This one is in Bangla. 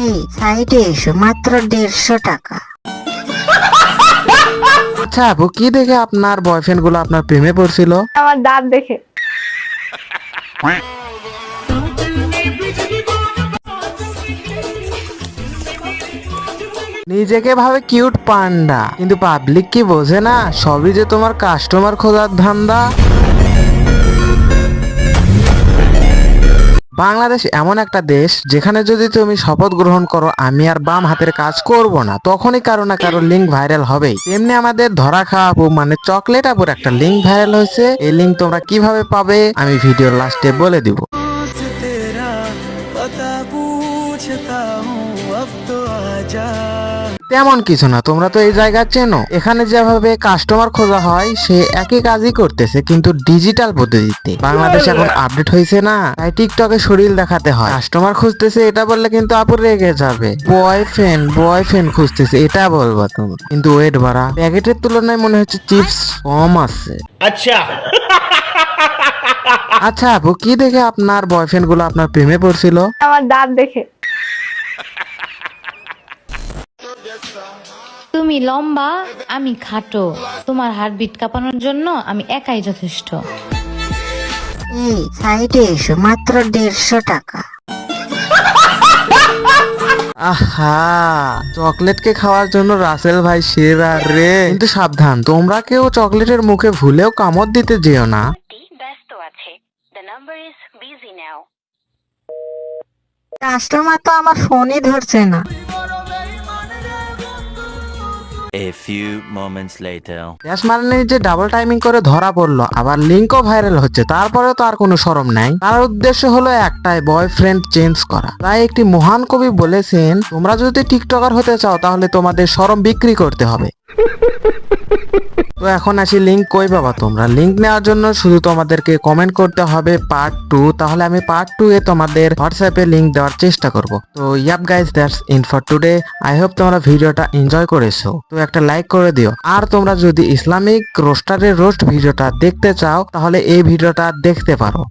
এই সাইডে এসো, মাত্র 150 টাকা। আচ্ছা আপু, কি দেখে আপনার বয়ফ্রেন্ড গুলো আপনার প্রেমে পড়ছিল? আমার দাঁত দেখে। নিজেকে ভাবে কিউট পান্ডা, কিন্তু পাবলিক কি বোঝে না সবই যে তোমার কাস্টমার খোঁজার ধান্দা। বাংলাদেশ এমন একটা দেশ যেখানে যদি তুমি শপথ গ্রহণ করো আমি আর বাম হাতের কাজ করব না, তখনই কারো না কারো লিঙ্ক ভাইরাল হবেই। তেমনি আমাদের ধরা খাওয়া আপু মানে চকলেট আপুর একটা লিঙ্ক ভাইরাল হয়েছে। এই লিঙ্ক তোমরা কিভাবে পাবে আমি ভিডিওর লাস্টে বলে দিব। তেমন কিছু না, তোমরা তো এই জায়গা চেনো। এখানে যেভাবে কাস্টমার খোঁজা হয় সে একই কাজই করতেছে, কিন্তু ডিজিটাল পদ্ধতিতে। বাংলাদেশ এখন আপডেট হয়েছে না, তাই টিকটকে শরীর দেখাতে হয়। কাস্টমার খুঁজতেছে এটা বললে কিন্তু আপু রেগে যাবে। বয়ফ্রেন্ড খুঁজতেছে এটা বলবা তুমি, কিন্তু ওয়েট বাড়া, প্যাকেটের তুলনায় মনে হচ্ছে চিপস কম আছে। আচ্ছা আপু, কি দেখে আপনার বয়ফ্রেন্ড গুলো আপনার প্রেমে পড়ছিল? আমার দাঁত দেখে। তুমি লম্বা, আমি খাটো, তোমার হার্টবিট কাঁপানোর জন্য আমি একাই যথেষ্ট। এই সাইডে এসো, মাত্র 150 টাকা। আহা, চকলেটকে খাওয়ার জন্য রাসেল ভাই সেরা রে। কিন্তু সাবধান, তোমরা কেউ চকলেটের মুখে ভুলেও কামড় দিতে যেও না। ব্যস্ত আছে। The number is busy now. Customer তো আমার ফোনই ধরছে না। A few moments later. Dash মারানি যে ডাবল টাইমিং করে ধরা পড়লো, আবার লিঙ্কও ভাইরাল হচ্ছে, তারপরে তো আর কোনো শরম নাই। তার উদ্দেশ্য হলো একটাই, বয়ফ্রেন্ড চেঞ্জ করা। তাই একটি মহান কবি বলেছেন, তোমরা যদি টিকটকার হতে চাও তাহলে তোমাদের শরম বিক্রি করতে হবে। তো এখন আসি, লিঙ্ক কই পাবা তোমরা? লিঙ্ক নেওয়ার জন্য শুধু তোমাদেরকে কমেন্ট করতে হবে পার্ট 2, তাহলে আমি পার্ট 2 এ তোমাদের হোয়াটসঅ্যাপে লিঙ্ক দেওয়ার চেষ্টা করব। তো yup guys, that's it for today. I hope তোমরা ভিডিওটা এনজয় করেছো, তো একটা লাইক করে দিও। আর তোমরা যদি ইসলামিক রোস্টারের রোস্ট ভিডিওটা দেখতে চাও তাহলে এই ভিডিওটা দেখতে পারো।